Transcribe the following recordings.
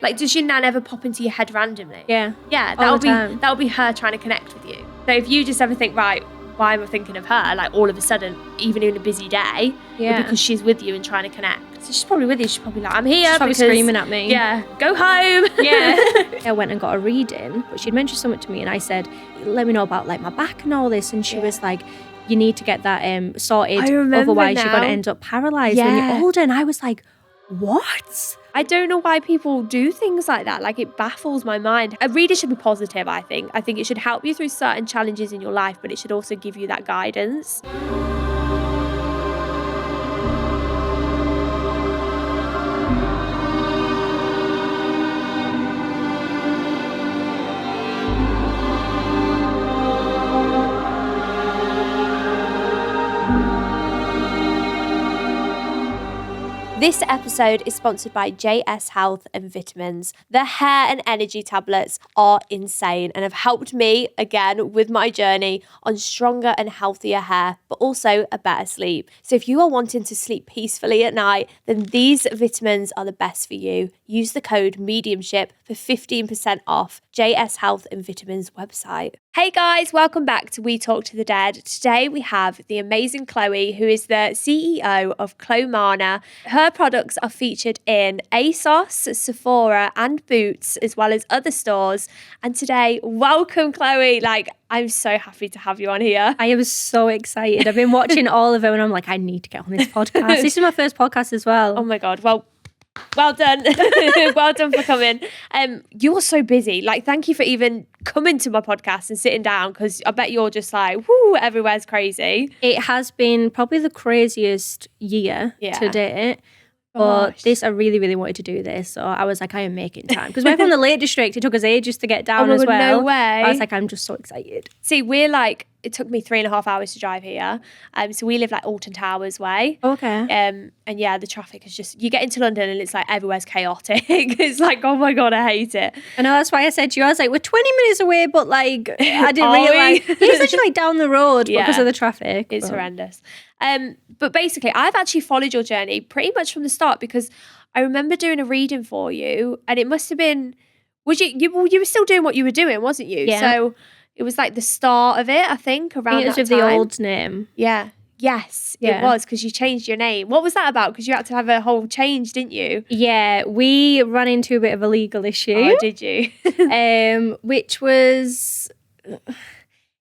Like, does your nan ever pop into your head randomly? Yeah. Yeah, that'll be her trying to connect with you. So if you just ever think, right, why am I thinking of her? Like, all of a sudden, even in a busy day, because she's with you and trying to connect. So she's probably with you. She's probably like, I'm here. She's probably screaming at me. Yeah, go home. Yeah. I went and got a reading, but she'd mentioned something to me, and I said, let me know about like my back and all this. And she was like, you need to get that sorted. Otherwise, you're going to end up paralyzed when you're older. And I was like, what? I don't know why people do things like that. Like, it baffles my mind. A reader should be positive, I think. I think it should help you through certain challenges in your life, but it should also give you that guidance. This episode is sponsored by JS Health and Vitamins. The hair and energy tablets are insane and have helped me, again, with my journey on stronger and healthier hair, but also a better sleep. So if you are wanting to sleep peacefully at night, then these vitamins are the best for you. Use the code MEDIUMSHIP for 15% off JS Health and Vitamins website. Hey guys, welcome back to We Talk to the Dead. Today we have the amazing Chloe, who is the CEO of Clomana. Her products are featured in ASOS, Sephora and Boots, as well as other stores. And today, welcome Chloe. Like, I'm so happy to have you on here. I am so excited. I've been watching all of them and I'm like, I need to get on this podcast. This is my first podcast as well. Oh my God. Well done. Well done for coming. You're so busy. Like, thank you for even coming to my podcast and sitting down, because I bet you're just like, whoo, everywhere's crazy. It has been probably the craziest year to date. But I really, really wanted to do this. So I was like, I am making time. Because we're from the Lake District. It took us ages to get down as well. No way. I was like, I'm just so excited. See, we're like, it took me 3.5 hours to drive here. So we live like Alton Towers way. Okay. And yeah, the traffic is just, you get into London and it's like everywhere's chaotic. It's like, oh my God, I hate it. I know, that's why I said to you, I was like, we're 20 minutes away, but like, I didn't realise. It's actually like down the road because of the traffic. It's horrendous. But basically, I've actually followed your journey pretty much from the start, because I remember doing a reading for you, and it must have been, you were still doing what you were doing, wasn't you? Yeah. So it was like the start of it, I think, around that time. It was with the old name. Yeah. Yes, it was, because you changed your name. What was that about? Because you had to have a whole change, didn't you? Yeah, we ran into a bit of a legal issue. Oh, did you? Which was,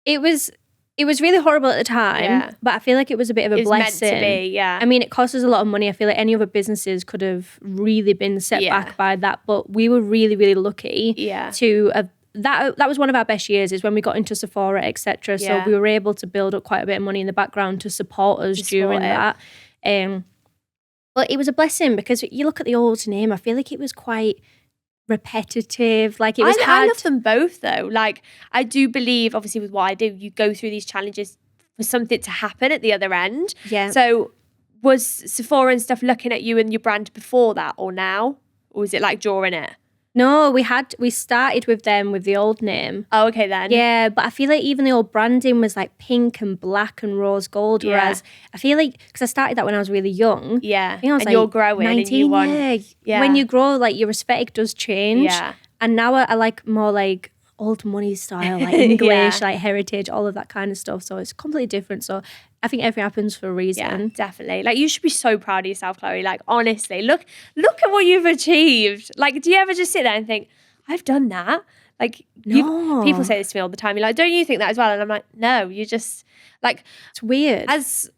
it was really horrible at the time, but I feel like it was a bit of a blessing. Meant to be, yeah. I mean, it cost us a lot of money. I feel like any other businesses could have really been set back by that, but we were really, really lucky to have. That was one of our best years, is when we got into Sephora, etc. So we were able to build up quite a bit of money in the background to support us during that. But it was a blessing, because you look at the old name, I feel like it was quite repetitive. Like, it was hard. I love them both though. Like, I do believe, obviously with what I do, you go through these challenges for something to happen at the other end. Yeah. So was Sephora and stuff looking at you and your brand before that, or now? Or was it like drawing it? No, we started with them with the old name. Oh, okay then. Yeah, but I feel like even the old branding was like pink and black and rose gold, whereas I feel like, because I started that when I was really young. Yeah, I think I was and like you're growing 19, and you want... Yeah. When you grow, like, your aesthetic does change. Yeah. And now I like more like old money style, like English, like heritage, all of that kind of stuff. So it's completely different. So I think everything happens for a reason. Yeah, definitely. Like, you should be so proud of yourself, Chloe. Like, honestly, look at what you've achieved. Like, do you ever just sit there and think, I've done that? Like, no. People say this to me all the time. You're like, don't you think that as well? And I'm like, no, you just, like, it's weird. As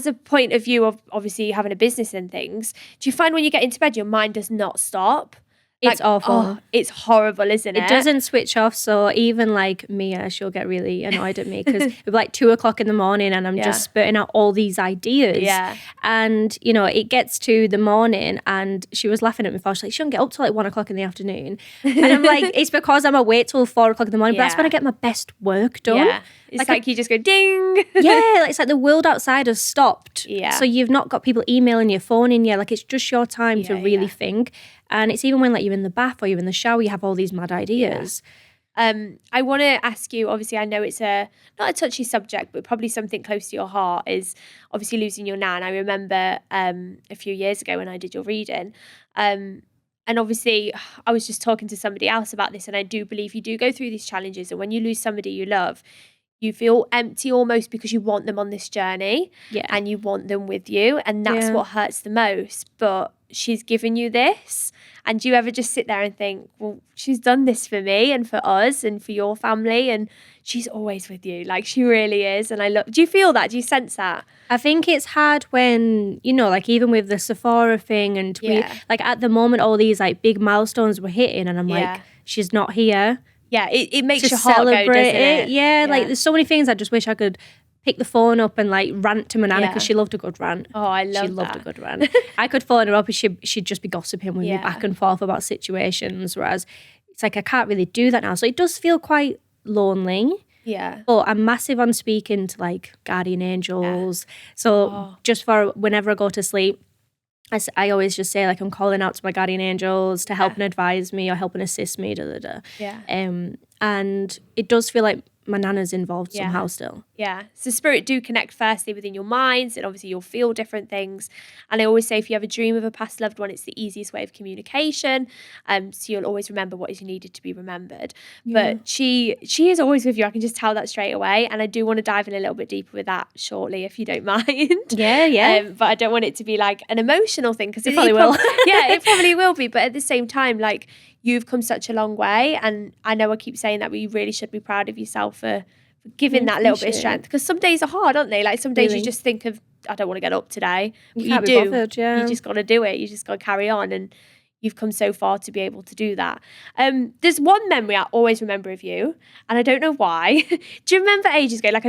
a point of view of obviously having a business and things, do you find when you get into bed, your mind does not stop? It's awful. Oh, it's horrible, isn't it? It doesn't switch off. So even like Mia, she'll get really annoyed at me, because it'll be like 2:00 in the morning and I'm just spurting out all these ideas. Yeah. And, you know, it gets to the morning and she was laughing at me before. She's like, she don't get up till like 1:00 in the afternoon. And I'm like, it's because I'm awake till 4:00 in the morning. But that's when I get my best work done. Yeah. It's like you just go ding. Yeah, it's like the world outside has stopped. Yeah. So you've not got people emailing your phone in. Like, it's just your time to really think. And it's even when like you're in the bath or you're in the shower, you have all these mad ideas. Yeah. I want to ask you, obviously I know it's not a touchy subject, but probably something close to your heart, is obviously losing your nan. I remember a few years ago when I did your reading, and And obviously, I was just talking to somebody else about this, and I do believe you do go through these challenges. And when you lose somebody you love, you feel empty almost because you want them on this journey and you want them with you. And that's what hurts the most. But she's given you this. And do you ever just sit there and think, well, she's done this for me and for us and for your family, and she's always with you. Like, she really is. And do you feel that? Do you sense that? I think it's hard when, you know, like even with the Sephora thing, and we, like at the moment, all these like big milestones were hitting, and I'm like, she's not here. Yeah, it makes your heart go, doesn't it? Yeah, like there's so many things I just wish I could pick the phone up and like rant to my nana, because she loved a good rant. Oh, I love that. She loved a good rant. I could phone her up and she'd just be gossiping with me back and forth about situations, whereas it's like I can't really do that now. So it does feel quite lonely. Yeah. But I'm massive on speaking to like guardian angels. So just for whenever I go to sleep, I always just say like I'm calling out to my guardian angels to help and advise me or help and assist me. Yeah. And it does feel like my nana's involved somehow still. Yeah. So spirit do connect firstly within your minds, and obviously you'll feel different things. And I always say if you have a dream of a past loved one, it's the easiest way of communication. So you'll always remember what is needed to be remembered. Yeah. But she is always with you. I can just tell that straight away. And I do want to dive in a little bit deeper with that shortly, if you don't mind. Yeah. But I don't want it to be like an emotional thing, because it probably will. Yeah, it probably will be. But at the same time, like, you've come such a long way, and I know I keep saying that, but you really should be proud of yourself for giving that little bit of strength, because some days are hard, aren't they? Like, some days you just think of, I don't want to get up today. But you do. Bothered, you just got to do it. You just got to carry on, and you've come so far to be able to do that. There's one memory I always remember of you, and I don't know why. Do you remember ages ago? Like,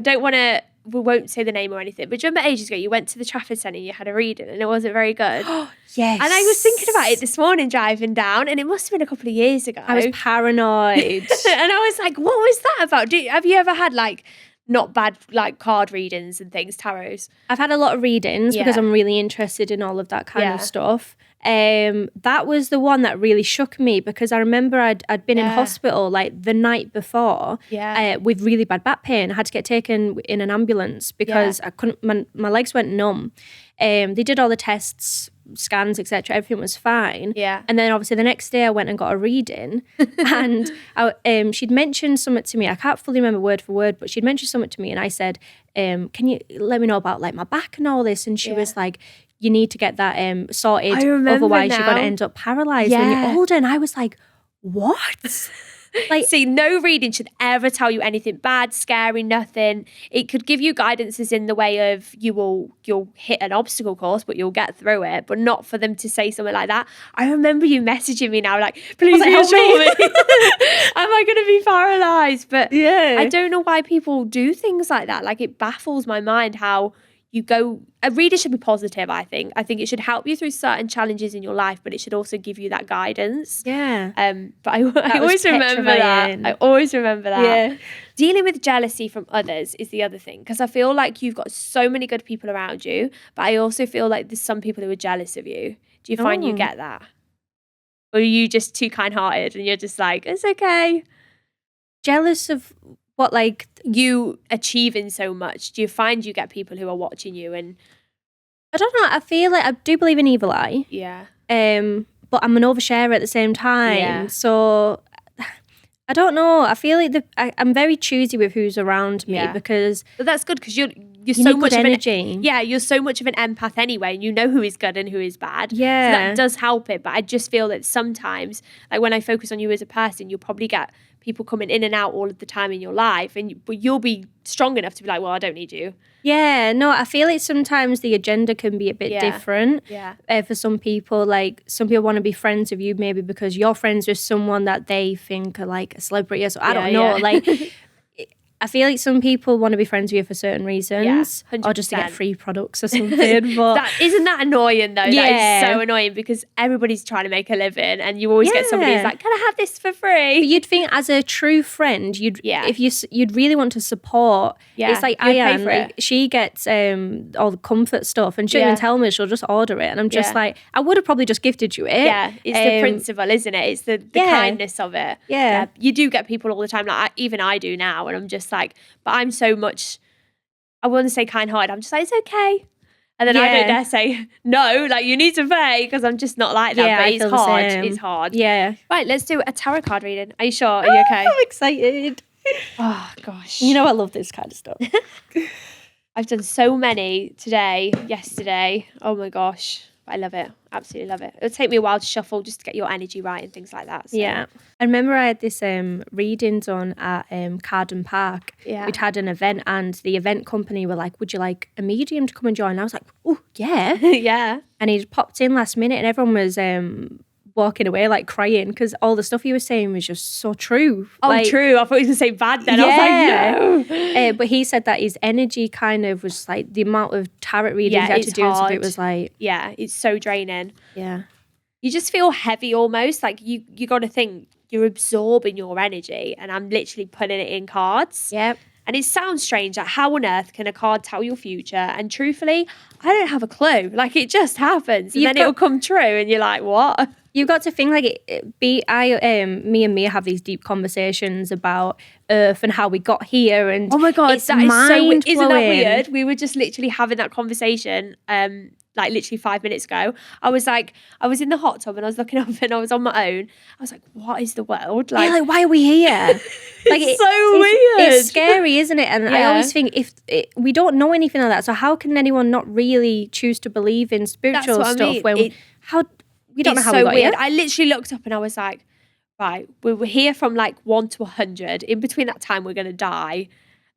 we won't say the name or anything, but do you remember ages ago you went to the Trafford Centre and you had a reading and it wasn't very good? Yes. And I was thinking about it this morning driving down, and it must have been a couple of years ago. I was paranoid. And I was like, what was that about? Have you ever had like not bad like card readings and things, tarots? I've had a lot of readings because I'm really interested in all of that kind of stuff. That was the one that really shook me, because I remember I'd been in hospital like the night before with really bad back pain. I had to get taken in an ambulance because I couldn't. My legs went numb. They did all the tests, scans, etc. Everything was fine. Yeah. And then obviously the next day I went and got a reading, and she'd mentioned something to me. I can't fully remember word for word, but she'd mentioned something to me, and I said, "Can you let me know about like my back and all this?" And she was like, you need to get that sorted, otherwise you're going to end up paralysed when you're older. And I was like, what? Like, see, no reading should ever tell you anything bad, scary, nothing. It could give you guidances in the way of you'll hit an obstacle course, but you'll get through it, but not for them to say something like that. I remember you messaging me now, like, please help me. Am I going to be paralysed? But I don't know why people do things like that. Like, it baffles my mind how a reader should be positive, I think. I think it should help you through certain challenges in your life, but it should also give you that guidance. Yeah. But I always remember that. I always remember that. Yeah. Dealing with jealousy from others is the other thing, because I feel like you've got so many good people around you, but I also feel like there's some people who are jealous of you. Do you find you get that? Or are you just too kind-hearted and you're just like, it's okay? Jealous of what, like you achieving so much? Do you find you get people who are watching you? And I don't know. I feel like I do believe in evil eye. Yeah. But I'm an oversharer at the same time. Yeah. So I don't know. I feel like I'm very choosy with who's around me because. But that's good, because you're so much of energy. You're so much of an empath anyway, and you know who is good and who is bad. Yeah. So that does help it. But I just feel that sometimes, like when I focus on you as a person, you'll probably get people coming in and out all of the time in your life, but you'll be strong enough to be like, well, I don't need you. Yeah, no, I feel like sometimes the agenda can be a bit different. Yeah. For some people, like some people want to be friends with you maybe because you're friends with someone that they think are like a celebrity. So I don't know, like. I feel like some people want to be friends with you for certain reasons, or just to get free products or something. But isn't that annoying though? Yeah. That is so annoying, because everybody's trying to make a living, and you always get somebody who's like, "Can I have this for free?" But you'd think, as a true friend, you'd really want to support. Yeah. It's like Ayan, like, she gets all the comfort stuff, and she'll even tell me, she'll just order it, and I'm just like, I would have probably just gifted you it. Yeah, it's the principle, isn't it? It's the kindness of it. Yeah, you do get people all the time. Like even I do now, and I'm just like, but I'm so much, I wouldn't say kind-hearted. I'm just like, it's okay. And then I don't dare say no, like you need to pay, because I'm just not like that. Yeah, but it's hard. It's hard. Yeah. Right, let's do a tarot card reading. Are you sure? Are you okay? I'm excited. Oh gosh. You know I love this kind of stuff. I've done so many today, yesterday. Oh my gosh. I love it. Absolutely love it. It'll take me a while to shuffle just to get your energy right and things like that. So. Yeah. I remember I had this reading done at Carden Park. Yeah. We'd had an event, and the event company were like, would you like a medium to come and join? And I was like, oh, yeah. Yeah. And he popped in last minute, and everyone was walking away like crying, because all the stuff he was saying was just so true. Oh, like, true. I thought he was going to say bad then. Yeah. I was like, no. But he said that his energy kind of was like the amount of tarot readings he had to do and stuff, it was like... Yeah, it's so draining. Yeah. You just feel heavy almost. Like you got to think you're absorbing your energy, and I'm literally putting it in cards. Yep. And it sounds strange. Like, how on earth can a card tell your future? And truthfully, I don't have a clue. Like, it just happens. And then it'll come true. And you're like, what? You've got to think like me and Mia have these deep conversations about Earth and how we got here. And oh my God, it's isn't that weird? We were just literally having that conversation like literally 5 minutes ago. I was in the hot tub and I was looking up and I was on my own. I was like, what is the world? Like, yeah, like why are we here? Like it's so weird. It's scary, isn't it? And I always think we don't know anything like that. So how can anyone not really choose to believe in spiritual stuff? I mean. When we don't know how we got weird. here. I literally looked up and I was like, right, we were here from like 1 to 100. In between that time, we're going to die.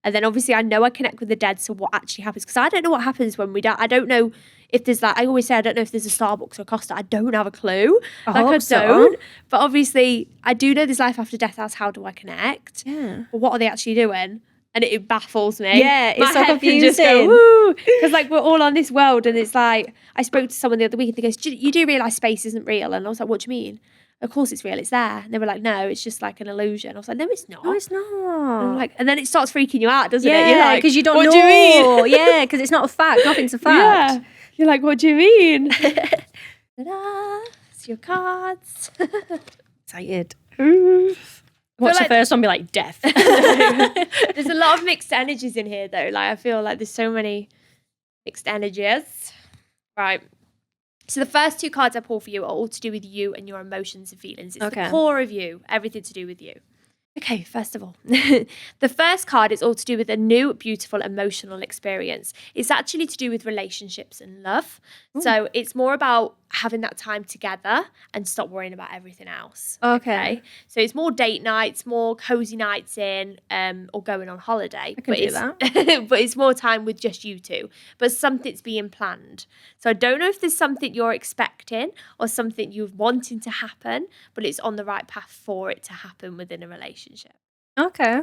And then obviously I know I connect with the dead. So what actually happens? Because I don't know what happens when we die. I don't know if there's like, I always say, I don't know if there's a Starbucks or a Costa. I don't have a clue. I don't. But obviously I do know there's life after death. That's how do I connect? Yeah. But what are they actually doing? And it baffles me. Yeah, it's so confusing. Because like we're all on this world, and it's like, I spoke to someone the other week and they goes, you do realise space isn't real? And I was like, what do you mean? Of course it's real, it's there. And they were like, no, it's just like an illusion. I was like, no, it's not. No, it's not. And then it starts freaking you out, doesn't it? Yeah, because you don't know. What do you mean? Yeah, because it's not a fact. Nothing's a fact. Yeah. You're like, what do you mean? Ta-da! It's your cards. Excited. What's the first one? Be like death. There's a lot of mixed energies in here, though. Like I feel like there's so many mixed energies. Right. So the first 2 cards I pull for you are all to do with you and your emotions and feelings. It's the core of you, everything to do with you. Okay, first of all, the first card is all to do with a new, beautiful, emotional experience. It's actually to do with relationships and love. Ooh. So it's more about having that time together and stop worrying about everything else. Okay. So it's more date nights, more cozy nights in, or going on holiday. I can do that. But it's more time with just you two. But something's being planned. So I don't know if there's something you're expecting or something you're wanting to happen, but it's on the right path for it to happen within a relationship. Okay.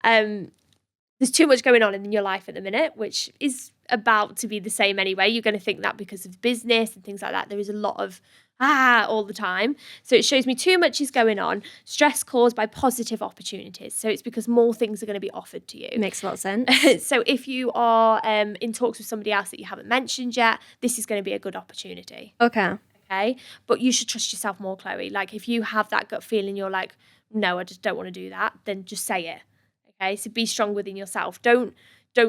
There's too much going on in your life at the minute, which is about to be the same anyway. You're going to think that because of business and things like that. There is a lot of all the time. So it shows me too much is going on. Stress caused by positive opportunities. So it's because more things are going to be offered to you. Makes a lot of sense. So if you are in talks with somebody else that you haven't mentioned yet, this is going to be a good opportunity. Okay. But you should trust yourself more, Chloe. Like if you have that gut feeling, you're like, no, I just don't want to do that, then just say it. Okay, so be strong within yourself. Don't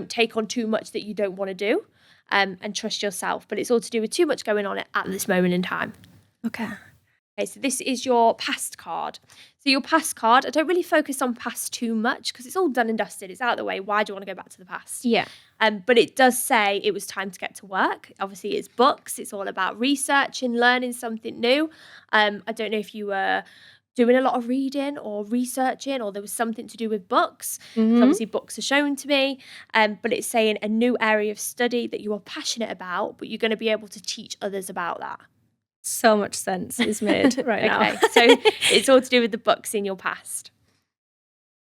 take on too much that you don't want to do, and trust yourself. But it's all to do with too much going on at this moment in time. Okay. Okay, so this is your past card. So your past card, I don't really focus on past too much because it's all done and dusted. It's out of the way. Why do you want to go back to the past? Yeah. But it does say it was time to get to work. Obviously, it's books. It's all about researching, learning something new. I don't know if you were doing a lot of reading or researching, or there was something to do with books. Mm-hmm. So obviously, books are shown to me. But it's saying a new area of study that you are passionate about, but you're going to be able to teach others about that. So much sense is made right now. Okay, so it's all to do with the books in your past.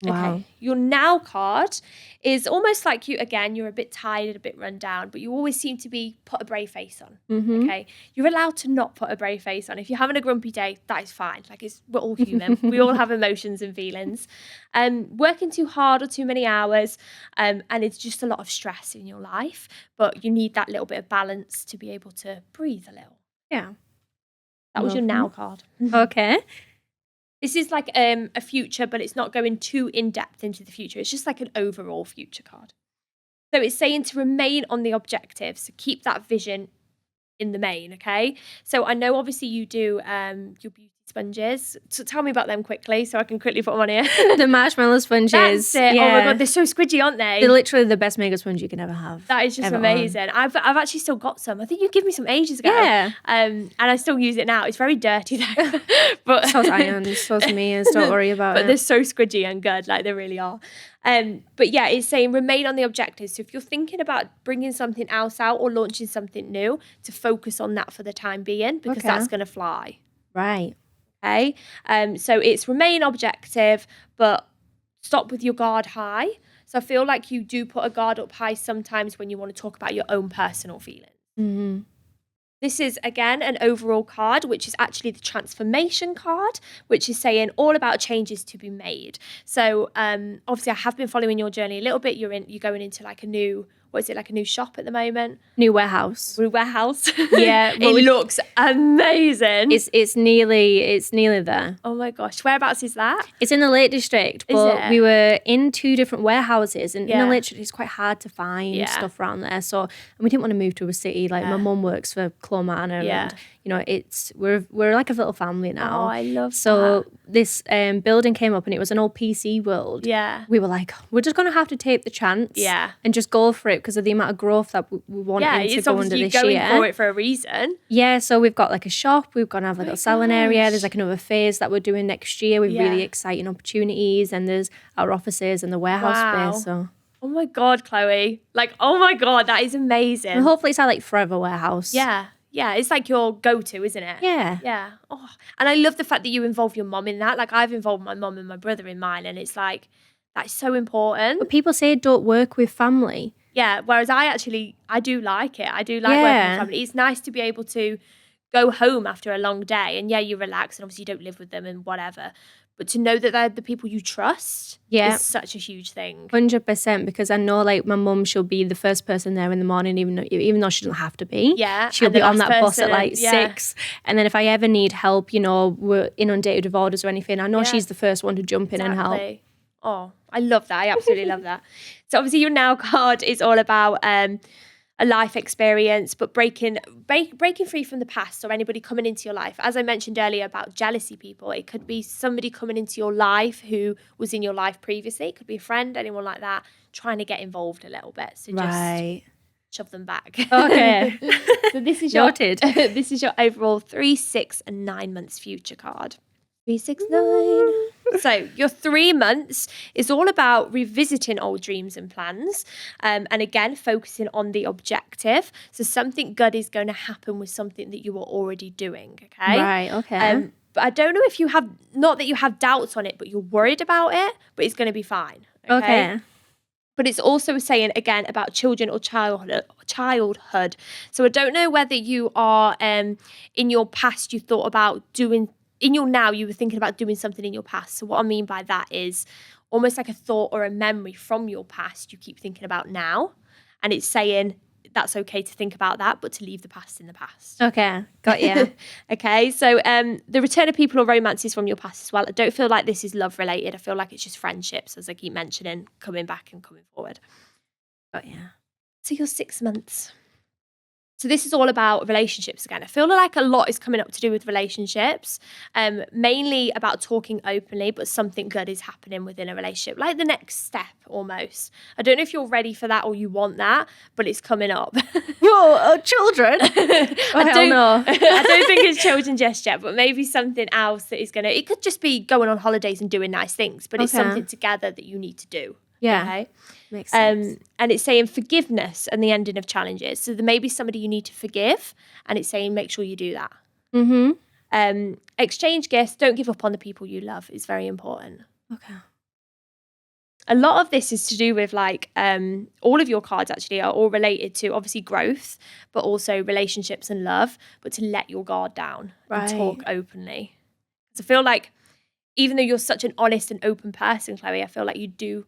Wow. Okay. Your now card is almost like you're a bit tired, a bit run down, but you always seem to be put a brave face on. Mm-hmm. Okay. You're allowed to not put a brave face on. If you're having a grumpy day, that is fine. Like we're all human. We all have emotions and feelings. Working too hard or too many hours, and it's just a lot of stress in your life, but you need that little bit of balance to be able to breathe a little. Yeah. That was your now card. Okay. This is like a future, but it's not going too in-depth into the future. It's just like an overall future card. So it's saying to remain on the objective. So keep that vision in the main, okay? So I know obviously you do your beauty sponges. So tell me about them quickly so I can quickly put them on here. The marshmallow sponges. That's it. Yeah. Oh my God, they're so squidgy, aren't they? They're literally the best makeup sponge you can ever have. That is just amazing. I've actually still got some. I think you gave me some ages ago. Yeah. And I still use it now. It's very dirty though. But so's iron, so's me, don't worry about it. But they're so squidgy and good, like they really are. But yeah, it's saying remain on the objective. So if you're thinking about bringing something else out or launching something new, to focus on that for the time being, because that's going to fly. Right. Okay. So it's remain objective, but stop with your guard high. So I feel like you do put a guard up high sometimes when you want to talk about your own personal feelings. Mm-hmm. This is, again, an overall card, which is actually the transformation card, which is saying all about changes to be made. So obviously I have been following your journey a little bit. You're going into like a new, what is it, like a new shop at the moment? New warehouse. New warehouse. Yeah. Well, it looks amazing. It's nearly there. Oh my gosh. Whereabouts is that? It's in the Lake District, but we were in 2 different warehouses, and in the Lake District it's quite hard to find stuff around there. So, and we didn't want to move to a city. Like my mum works for Clomana, and you know, we're like a little family now. Oh, I love so that. This building came up, and it was an old PC world. Yeah. We were like, we're just gonna have to take the chance. Yeah. And just go for it because of the amount of growth that we want to go under this year. Yeah, it's going for it for a reason. Yeah, so we've got like a shop, we've got to have like a selling area. There's like another phase that we're doing next year with really exciting opportunities, and there's our offices and the warehouse space. So. Oh my God, Chloe. Like, oh my God, that is amazing. And hopefully it's our like forever warehouse. Yeah. Yeah, it's like your go-to, isn't it? Yeah. Yeah. Oh, and I love the fact that you involve your mum in that. Like I've involved my mum and my brother in mine, and it's like, that's so important. But people say don't work with family. Yeah, whereas I do like it. I do like working with family. It's nice to be able to go home after a long day and you relax, and obviously you don't live with them and whatever. But to know that they're the people you trust is such a huge thing. 100%, because I know like my mum, she'll be the first person there in the morning, even though she doesn't have to be. Yeah. She'll be on that bus at like 6. And then if I ever need help, you know, we're inundated with orders or anything, I know she's the first one to jump in and help. Oh, I love that. I absolutely love that. So obviously your now card is all about a life experience, but breaking free from the past, or anybody coming into your life. As I mentioned earlier about jealousy people, it could be somebody coming into your life who was in your life previously. It could be a friend, anyone like that, trying to get involved a little bit. So just shove them back. Okay. So this is Noted. This is your overall 3, 6, and 9 months future card. 3, 6, 9. So your 3 months is all about revisiting old dreams and plans, and again focusing on the objective. So something good is going to happen with something that you are already doing. Okay. Right. Okay. But I don't know if you have, not that you have doubts on it, but you're worried about it. But it's going to be fine. Okay. But it's also saying, again, about children or childhood. So I don't know whether you are, in your past, you thought about doing, in your now, you were thinking about doing something in your past. So what I mean by that is almost like a thought or a memory from your past you keep thinking about now. And it's saying that's okay to think about that, but to leave the past in the past. Okay, got you. Okay, so the return of people or romances from your past as well. I don't feel like this is love related. I feel like it's just friendships, as I keep mentioning, coming back and coming forward. Got you. So your 6 months. So this is all about relationships again. I feel like a lot is coming up to do with relationships, mainly about talking openly, but something good is happening within a relationship, like the next step almost. I don't know if you're ready for that or you want that, but it's coming up. Whoa, children? I don't know. I don't think it's children just yet, but maybe something else that is it could just be going on holidays and doing nice things, but it's something together that you need to do. Yeah. Okay. Makes sense. And it's saying forgiveness and the ending of challenges. So there may be somebody you need to forgive, and it's saying make sure you do that. Mm-hmm. Exchange gifts. Don't give up on the people you love. It's very important. Okay. A lot of this is to do with like all of your cards actually are all related to obviously growth, but also relationships and love, but to let your guard down and talk openly. So I feel like even though you're such an honest and open person, Chloe, I feel like you do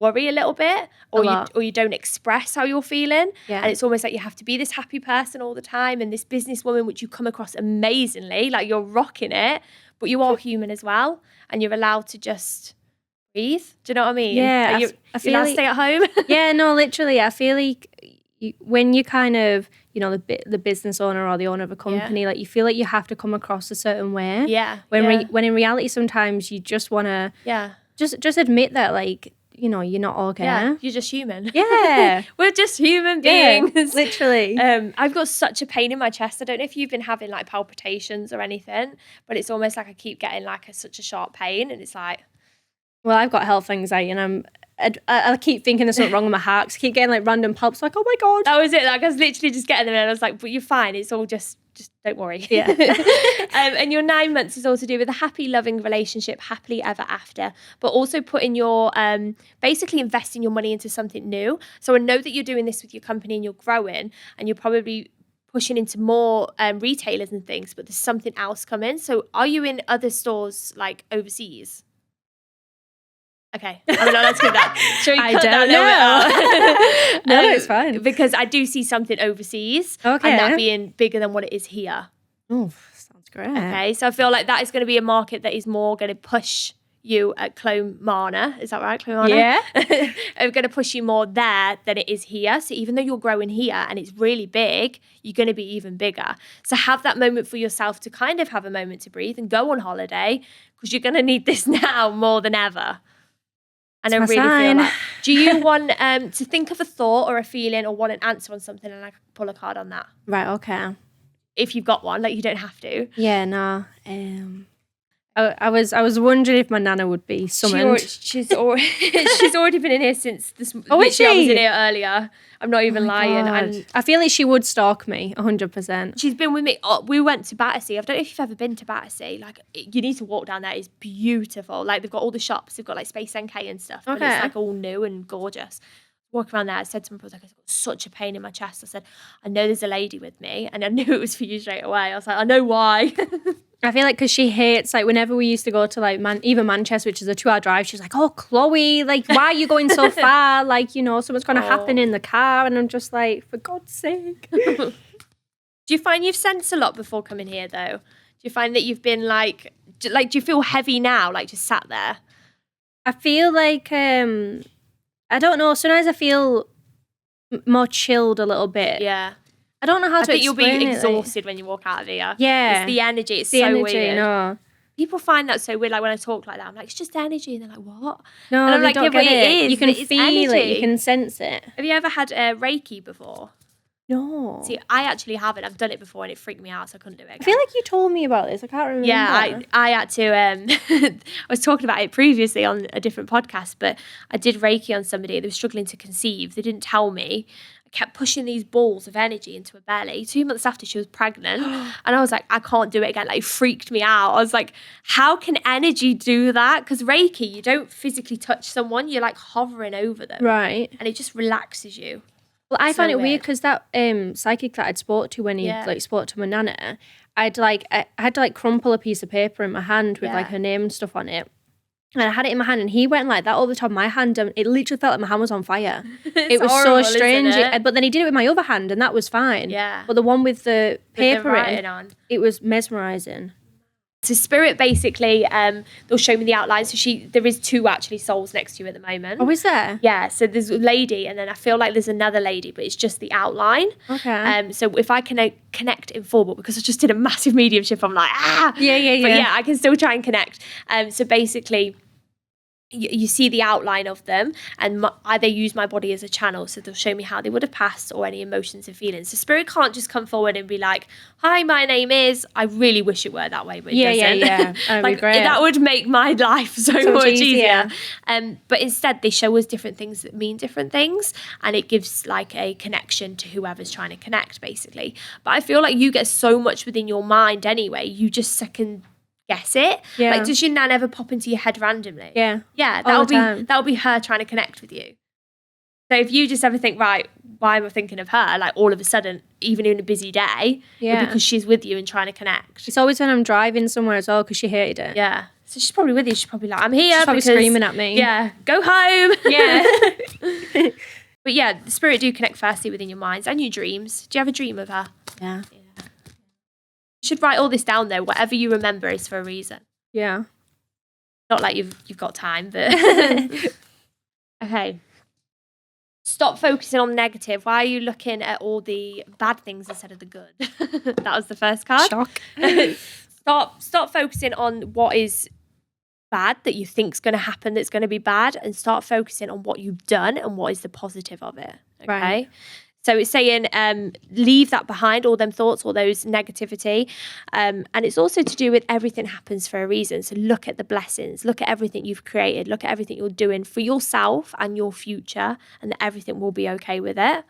worry a little bit, or you don't express how you're feeling. Yeah. And it's almost like you have to be this happy person all the time and this businesswoman, which you come across amazingly, like you're rocking it, but you are human as well, and you're allowed to just breathe. Do you know what I mean? Yeah. I feel like stay at home. Yeah, no, literally. I feel like when you kind of, the business owner or the owner of a company, like you feel like you have to come across a certain way. Yeah. When in reality, sometimes you just want to just admit that, like, you're not okay. Yeah, you're just human. Yeah. We're just human beings. Yeah, literally. I've got such a pain in my chest. I don't know if you've been having like palpitations or anything, but it's almost like I keep getting like such a sharp pain, and it's like... Well, I've got health anxiety, and I keep thinking there's something wrong with my heart. I keep getting like random pulps, like, oh my God. That was it. Like, I was literally just getting them, and I was like, but you're fine. It's all just don't worry. Yeah. And your 9 months is all to do with a happy, loving relationship, happily ever after, but also putting your, basically investing your money into something new. So I know that you're doing this with your company and you're growing, and you're probably pushing into more retailers and things, but there's something else coming. So are you in other stores like overseas? Okay, I mean, let's get that. Shall we cut that out? No, it's fine. Because I do see something overseas, and that being bigger than what it is here. Oh, sounds great. Okay, so I feel like that is going to be a market that is more going to push you at Clomana. Is that right, Clomana? Yeah. I'm going to push you more there than it is here. So even though you're growing here and it's really big, you're going to be even bigger. So have that moment for yourself to kind of have a moment to breathe and go on holiday, because you're going to need this now more than ever. And I really feel like, do you want to think of a thought or a feeling or want an answer on something, and I can pull a card on that? Right, okay. If you've got one, like, you don't have to. Yeah, no. I was wondering if my nana would be summoned. She's already been in here since this. Oh, is she? I was in here earlier. I'm not even lying. God. And I feel like she would stalk me 100%. She's been with me. We went to Battersea. I don't know if you've ever been to Battersea. Like, you need to walk down there. It's beautiful. Like, they've got all the shops. They've got like Space NK and stuff. Okay. But it's like all new and gorgeous. Walking around there, I said to my brother, I've got such a pain in my chest. I said, I know there's a lady with me, and I knew it was for you straight away. I was like, I know why. I feel like because she hates, like, whenever we used to go to like even Manchester, which is a 2-hour drive, she's like, oh, Chloe, like, why are you going so far? Like, something's going to happen in the car. And I'm just like, for God's sake. Do you find you've sensed a lot before coming here, though? Do you find that you've been like, do you feel heavy now, like just sat there? I feel like, I don't know. Sometimes I feel more chilled a little bit. Yeah. I don't know how to explain it. I think you'll be exhausted when you walk out of here. Yeah. It's the energy. It's the so energy, weird. No. People find that so weird. Like, when I talk like that, I'm like, it's just energy. And they're like, what? No, and I'm like, don't get it. It is. You can feel energy. it. You can sense it. Have you ever had Reiki before? No. See, I actually haven't. I've done it before and it freaked me out, so I couldn't do it again. I feel like you told me about this. I can't remember. Yeah, I had to. I was talking about it previously on a different podcast, but I did Reiki on somebody. They were struggling to conceive. They didn't tell me. I kept pushing these balls of energy into her belly. 2 months after, she was pregnant. And I was like, I can't do it again. Like, it freaked me out. I was like, how can energy do that? Because Reiki, you don't physically touch someone. You're like hovering over them. Right. And it just relaxes you. Well, I find it weird because that psychic that I'd spoke to when he like spoke to my nana, I had to crumple a piece of paper in my hand with like her name and stuff on it. And I had it in my hand, and he went like that all the time. My hand, it literally felt like my hand was on fire. It was horrible, so strange. But then he did it with my other hand, and that was fine. Yeah. But the one with the paper on, it was mesmerising. So spirit, basically, they'll show me the outline. So there is 2 actually souls next to you at the moment. Oh, is there? Yeah. So there's a lady, and then I feel like there's another lady, but it's just the outline. Okay. So if I can connect in full, but because I just did a massive mediumship, I'm like, Yeah. But yeah, I can still try and connect. So basically, you see the outline of them, and they use my body as a channel, so they'll show me how they would have passed or any emotions and feelings. So spirit can't just come forward and be like, hi, my name is... I really wish it were that way, but it doesn't. Yeah. That'd be great. That would make my life so much easier. But instead, they show us different things that mean different things, and it gives like a connection to whoever's trying to connect, basically. But I feel like you get so much within your mind anyway, you just second guess it. Yeah. Like, does your nan ever pop into your head randomly? Yeah. Yeah, that'll be her trying to connect with you. So if you just ever think, right, why am I thinking of her? Like, all of a sudden, even in a busy day, because she's with you and trying to connect. It's always when I'm driving somewhere as well, because she hated it. Yeah. So she's probably with you. She's probably like, I'm here. She's probably screaming at me. Yeah, go home. Yeah. But yeah, the spirit do connect firstly within your minds and your dreams. Do you have a dream of her? Yeah. You should write all this down though. Whatever you remember is for a reason. Yeah. Not like you've got time, but okay. Stop focusing on negative. Why are you looking at all the bad things instead of the good? That was the first card. Shock. Stop focusing on what is bad that you think is going to happen, that's going to be bad, and start focusing on what you've done and what is the positive of it. Okay. Right. So it's saying leave that behind, all them thoughts, all those negativity. And it's also to do with everything happens for a reason. So look at the blessings, look at everything you've created, look at everything you're doing for yourself and your future, and that everything will be okay with it.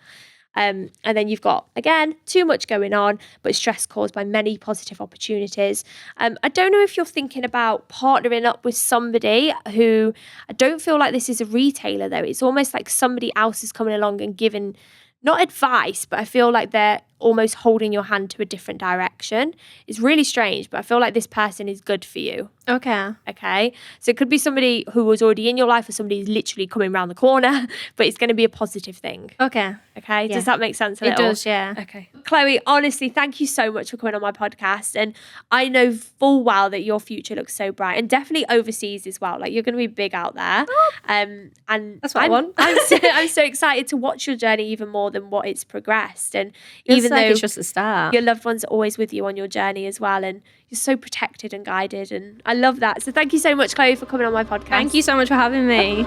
And then you've got, again, too much going on, but stress caused by many positive opportunities. I don't know if you're thinking about partnering up with somebody who, I don't feel like this is a retailer though. It's almost like somebody else is coming along and giving, not advice, but I feel like they're almost holding your hand to a different direction. It's really strange, but I feel like this person is good for you. Okay. So it could be somebody who was already in your life or somebody who's literally coming around the corner, but it's going to be a positive thing. Okay. Yeah. Does that make sense? It does, yeah. Okay. Chloe, honestly, thank you so much for coming on my podcast. And I know full well that your future looks so bright, and definitely overseas as well. Like, you're going to be big out there. And that's what I want. I'm so excited to watch your journey even more than what it's progressed. And even though it's just the start, your loved ones are always with you on your journey as well, and you're so protected and guided, and I love that. So thank you so much, Chloe, for coming on my podcast. Thank you so much for having me.